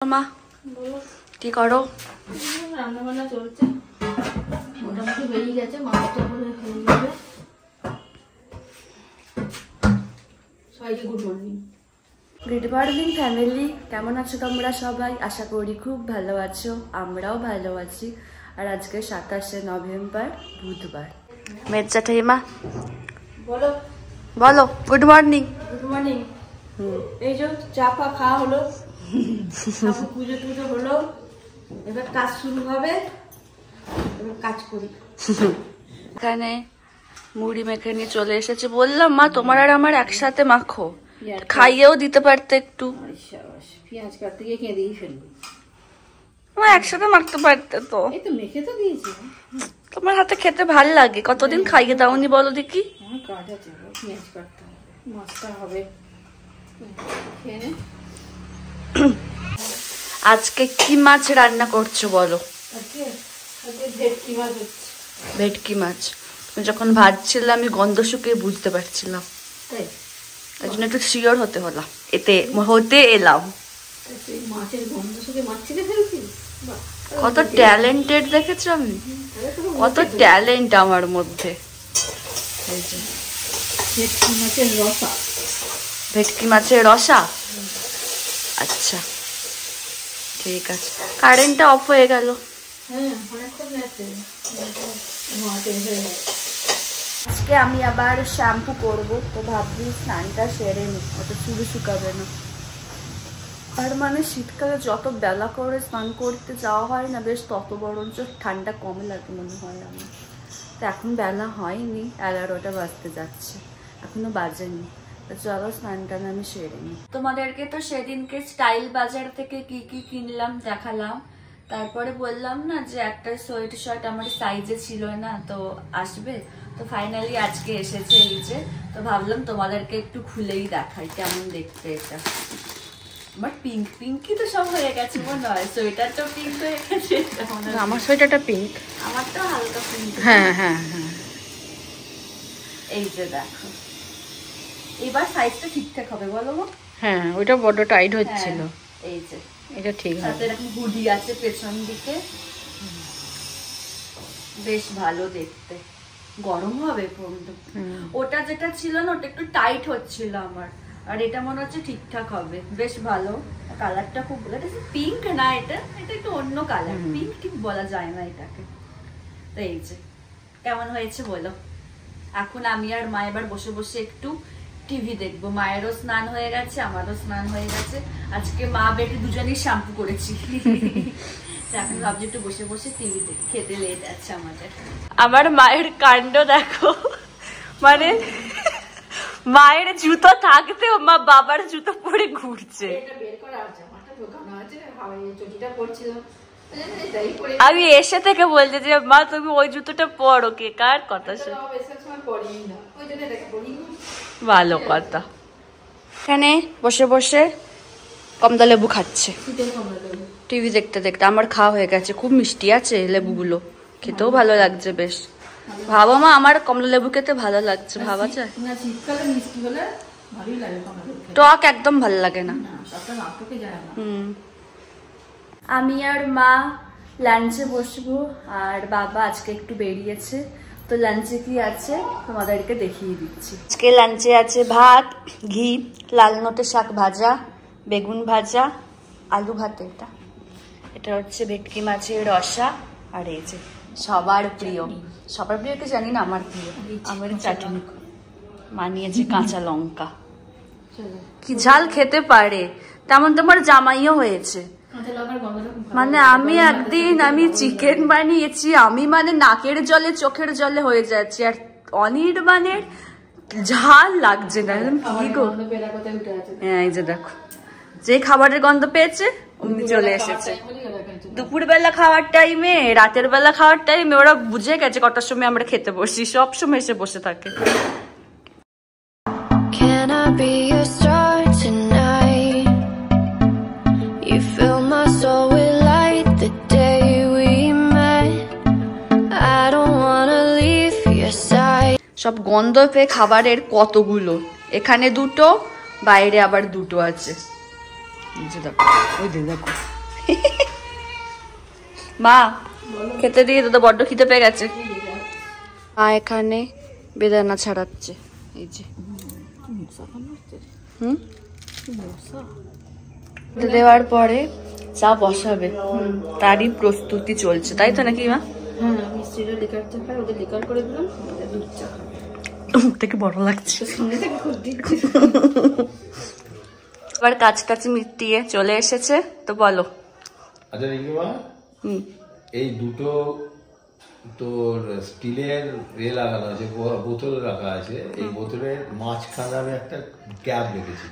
মা কি করো? রান্না বান্না চলছে, মোটামুটি বেরিয়ে গেছে, মাছটা হয়ে যাবে। সবাইকে good morning. Good morning family, কেমন আছো তোমরা সবাই? আশা করি খুব ভালো আছো, আমরাও ভালো আছি। আর আজকে 27শে নভেম্বর বুধবার। মেজা ঠাইমা বলো বলো গুড মর্নিং। Good morning. এই যে চা পা খাওয়া হলো, পুজো টুজো হলো, এবার কাজ শুরু হবে, এবার কাজ করি। এখানে মুড়ি মেখে নিয়ে চলে এসেছে, বললাম মা তোমার আর আমার একসাথে মাখো, খাইয়েও দিতে পারতে একটু। পেঁয়াজ কাটতে গিয়ে কে দিয়ে ফেলবো, আমার একসাথে মাখতে পারতে তো। এই তো মেখে তো দিয়েছি। তোমার হাতে খেতে ভাল লাগে, কতদিন খাইয়ে দাওনি বলো দেখি। আমার কাজ আছে, পেঁয়াজ কাটতে হবে, মাছটা হবে। আজকে কি মাছ রান্না করছো বলো? ভেটকি মাছ হচ্ছে। ভেটকি মাছ যখন ভাজছিলাম আমি গন্ধ শুকিয়ে বুঝতে পারছিলাম, তাই জন্য একটু শিওর হতে এলাম। মাছের গন্ধ শুকে মাছ ছিঁড়ে ফেলছি। কত ট্যালেন্টেড দেখেছো আমি, কত ট্যালেন্ট আমার মধ্যে। ভেটকি মাছের রসা। ভেটকি মাছের রসা, আচ্ছা ঠিক আছে। কারেন্টটা অফ হয়ে গেল। আজকে আমি আবার শ্যাম্পু করব, তো ভাবছি স্নানটা সেরে নি, অত চুল শুকাবে না। আর মানে শীতকালে যত বেলা করে স্নান করতে যাওয়া হয় না, বেশ তত বরঞ্চ ঠান্ডা কম লাগে মনে হয় আমার। তো এখন বেলা হয়নি, 11টা বাজতে যাচ্ছে, এখনো বাজেনি। চলো স্নানটা আমি সেরে নি। তোমাদেরকে তো সেদিনকে স্টাইল বাজার থেকে কি কি কিনলাম দেখালাম, তারপরে বললাম না যে একটা সোয়েট শার্ট আমার সাইজে ছিল না, তো আসবে। তো ফাইনালি আজকে এসেছে এই যে, তো ভাবলাম তোমাদেরকে একটু খুলেই দেখাই কেমন দেখতে এটা। আমার পিঙ্ক পিঙ্কই তো সব হয়ে গেছে মনে হয়, সোয়েটারটা পিঙ্ক হয়ে গেছে। আমার সোয়েটারটা পিঙ্ক, আমারটা হালকা পিঙ্ক। হ্যাঁ হ্যাঁ হ্যাঁ। এই যে দেখো, এবার সাইজটা ঠিকঠাক হবে বলো? হ্যাঁ ওইটা বড় টাইট হচ্ছিল। এই যে এটা ঠিক আছে। সাথে এরকম হুডি আছে পেছন দিকে, বেশ ভালো দেখতে। গরম হবে কিন্তু। ওটা যেটা ছিল না, ওটা একটু টাইট হচ্ছিল আমার, আর এটা মনে হচ্ছে ঠিকঠাক হবে, বেশ ভালো। কালারটা খুব, এটা পিঙ্ক না, এটা একটু অন্য কালার, পিঙ্ক ঠিক বলা যায় না এটাকে। তো এই যে কেমন হয়েছে বলো? এখন আমি আর মা এবার বসে বসে একটু টিভি দেখবো। মায়েরও স্নান হয়ে গেছে, আমারও স্নান হয়ে গেছে। আজকে মা বেটি দুজনেই শ্যাম্পু করেছি। এখন ভাবছি একটু বসে বসে টিভি দেখি, খেতে লেট আছে আমাদের। আমার মায়ের কাণ্ড দেখো, মানে মায়ের জুতো থাকতেও মা বাবার জুতো পরে ঘুরছে। আমি এসে থেকে বলছি যে মা তুমি ওই জুতোটা পরো, কে কার কথা শুনে। ভালো কথা। এখানে বসে বসে কমলা লেবু খাচ্ছে টিভি দেখতে দেখতে। আমার খাওয়া হয়ে গেছে, খুব মিষ্টি আছে লেবুগুলো, খেতেও ভালো লাগছে বেশ। ভাবো মা, আমার কমলা লেবু খেতে ভালো লাগছে, ভাবা যায়? টক একদম ভালো লাগে না। আমি আর মা লাঞ্চে বসবো, আর বাবা আজকে একটু বেরিয়েছে, তো লাঞ্চে কি আছে তোমাদেরকে দেখিয়ে দিচ্ছি। আজকে লাঞ্চে আছে ভাত, ঘি, লাল নোটে শাক ভাজা, বেগুন ভাজা, আলু ভাত। এটা হচ্ছে ভেটকি মাছের রসা, আর এই যে সবার প্রিয়, সবার প্রিয় কি জানি না, আমার প্রিয় আমার চাটনি মানিয়েছে, কাঁচা লঙ্কা। কি ঝাল খেতে পারে, তেমন তোমার জামাইও হয়েছে। মানে আমি একদিন চিকেন বানিয়েছি, আমি মানে নাকের জলে চোখের জলে হয়ে যাচ্ছে, আর অনির্বাণের ঝাল লাগছে না। কি গো, হ্যাঁ এই যে দেখো, যে খাবারের গন্ধ পেয়েছে অমনি চলে এসেছে। দুপুর বেলা খাওয়ার টাইমে, রাতের বেলা খাওয়ার টাইমে ওরা বুঝে গেছে কটার সময় আমরা খেতে বসি, সব সময় এসে বসে থাকে। Can I be your star tonight? You fill my soul with light the day we met. I don't wanna leave your side. সব গন্ধ পেয়ে খাবারের কতগুলো, এখানে দুটো, বাইরে আবার দুটো আছে। দেখো ওই দেখো মা খেতে দিয়ে তো বড্ড খিদে পেয়ে গেছে। মা এখানে বেদানা ছাড়াচ্ছে এই যে। দেওয়ার পরে চা বসাবে, তারই প্রস্তুতি চলছে, তাই তো নাকি মা? হ্যাঁ, মিষ্টিটা লিকার থেকে ওদের লিকার করে দিলাম, দুধ চা খাবে। মুখ থেকে বড় লাগছে। এবার কাজ টাজ মিটিয়ে চলে এসেছে, তো বলো। আচ্ছা রিঙ্কিমা, এই দুটো তোর স্টিলের লাগানো আছে, বোতল রাখা আছে, এই বোতলের মাঝখানে আমি একটা গ্যাপ রেখেছি।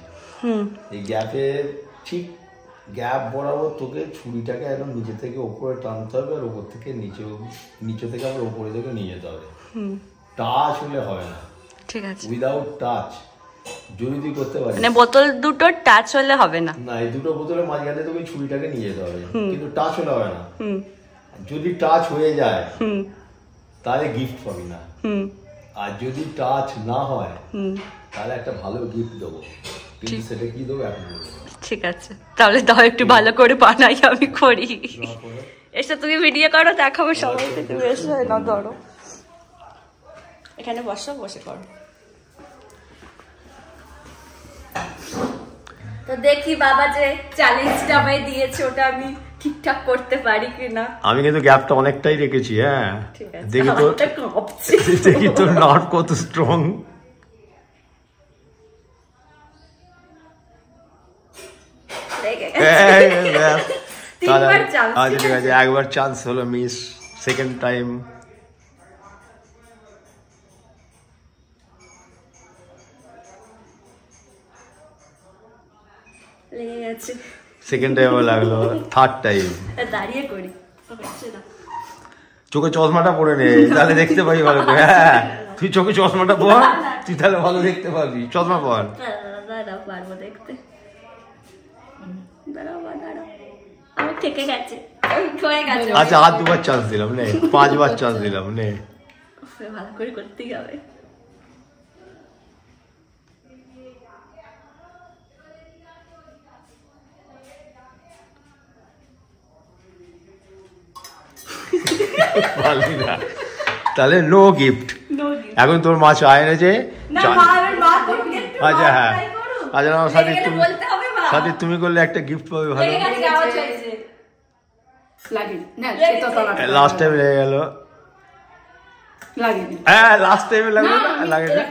এই গ্যাপের ঠিক গ্যাপ বরাবর তোকে ছুরিটাকে একদম নিচে থেকে ওপরে টানতে হবে, আর ওপর থেকে নিচে থেকে আবার ওপরে থেকে নিয়ে যেতে হবে। টাচ হলে হবে না, ঠিক আছে? উইদাউট টাচ যদি তুই করতে পারিস, মানে বোতল দুটো টাচ হলে হবে না? না, এই দুটো বোতলের মাঝখানে তোকে ছুরিটাকে নিয়ে যেতে হবে, কিন্তু টাচ হলে হবে না। যদি টাচ হয়ে যায় তাহলে গিফট পাবি না, আর যদি টাচ না হয় তাহলে একটা ভালো গিফট দেবো, কিন্তু সেটা কি দেবো এখন বলবো। ঠিক আছে, তাহলে দাও একটু ভালো করে বানাই, আমি করি। এসে তুমি ভিডিও করো, দেখাবো সবাইকে। তুমি এসে না ধরো, এখানে বসো, বসে করো। তো দেখি বাবা যে চ্যালেঞ্জটা আমায় দিয়েছে ওটা আমি ঠিকঠাক করতে পারি কিনা। আমি কিন্তু গ্যাপটা অনেকটাই রেখেছি। হ্যাঁ, দেখি তোর নার্ভ কত স্ট্রং। আচ্ছা ঠিক আছে, একবার চান্স হলো miss, second time. Second time লাগলো, থার্ড টাইম দাঁড়িয়ে করি। চোখে চশমাটা পরে নে, তাহলে দেখতে পাবি ভালো করে। হ্যাঁ, তুই চোখে চশমাটা পর, তুই তাহলে ভালো দেখতে পাবি। চশমা পর। পারবো দেখতে। আমি থেকে গেছে। আচ্ছা, আর দুবার চান্স দিলাম নে, 5 বার চান্স দিলাম নে। ভালো করে করতেই হবে। তাহলে নো গিফট। এখন তোর মা চা এনেছে। আচ্ছা হ্যাঁ, আচ্ছা না, সাথে তুমি করলে একটা গিফট পাবে ভালো। লাস্ট টাইম লেগে গেল। হ্যাঁ, লাস্ট টাইমে লাগলো না, লাগে না।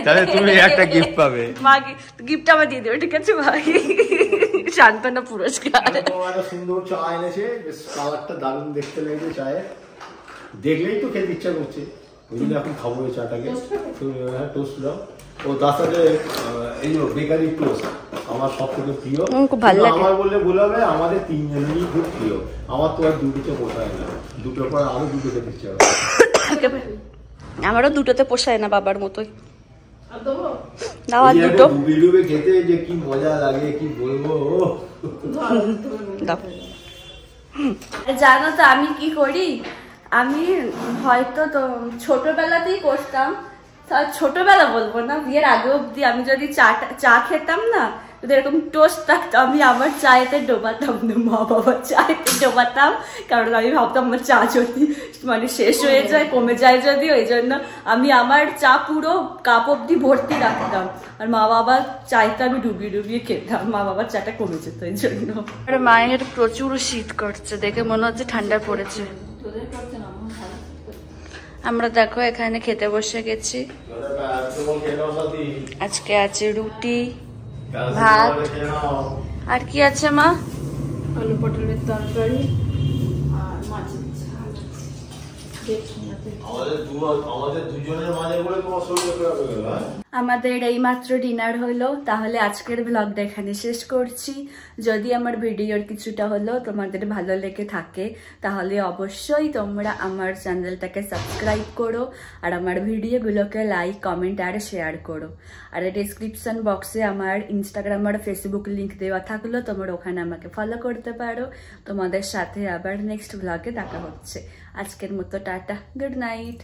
তাহলে তুমি একটা গিফট পাবে। গিফট আমার দিয়ে দেবে, ঠিক আছে ভাই? সান্ত্বনা পুরস্কার। একটা সুন্দর চা এনেছে, বেশ কালারটা দারুণ দেখতে লেগেছে চায়ের, দেখলেই তো খেতে ইচ্ছা করছে। ওই জন্য এখন খাবো এই চাটাকে। টোস্ট দাও, ও তার সাথে এই বেকারি টোস্ট আমার সব থেকে প্রিয়। খুব ভালো লাগে। আমার বললে ভুল হবে, আমাদের তিনজনেরই খুব প্রিয়। আমার তো আর দুটোতে পোষায় না, দুটোর পর আরো দুটো খেতে ইচ্ছা হবে। আমারও দুটোতে পোষায় না, বাবার মতোই। ডুবে খেতে যে কি মজা লাগে কি বলবো। জানো তো আমি কি করি? আমি হয়তো তো ছোটবেলাতেই করতাম, ছোটবেলা বলবো না, বিয়ের আগে অব্দি আমি যদি চা খেতাম না, যদি এরকম টোস্ট থাকতো, আমি আমার চায়েতে ডোবাতাম না, মা বাবার চায়েতে ডোবাতাম। কারণ আমি ভাবতাম আমার চা যদি মানে শেষ হয়ে যায়, কমে যায় যদি, ওই জন্য আমি আমার চা পুরো কাপ অব্দি ভর্তি রাখতাম, আর মা বাবার চাইতে আমি ডুবিয়ে ডুবিয়ে খেতাম। মা বাবার চাটা কমে যেত এই জন্য। আর মায়ের প্রচুর শীত করছে, দেখে মনে হচ্ছে ঠান্ডা পড়েছে। আমরা দেখো এখানে খেতে বসে গেছি। আজকে আছে রুটি, ভাত, আর কি আছে মা? আলু পটলের তরকারি আর মাছের ঝাল। আমাদের এইমাত্র ডিনার হলো, তাহলে আজকের ব্লগটা এখানে শেষ করছি। যদি আমার ভিডিওর কিছুটা হলো তোমাদের ভালো লেগে থাকে, তাহলে অবশ্যই তোমরা আমার চ্যানেলটাকে সাবস্ক্রাইব করো, আর আমার ভিডিওগুলোকে লাইক, কমেন্ট আর শেয়ার করো। আর ডেসক্রিপশন বক্সে আমার ইনস্টাগ্রাম আর ফেসবুক লিঙ্ক দেওয়া থাকলো, তোমরা ওখানে আমাকে ফলো করতে পারো। তোমাদের সাথে আবার নেক্সট ব্লগে দেখা হচ্ছে। আজকের মতো টাটা, গুড নাইট।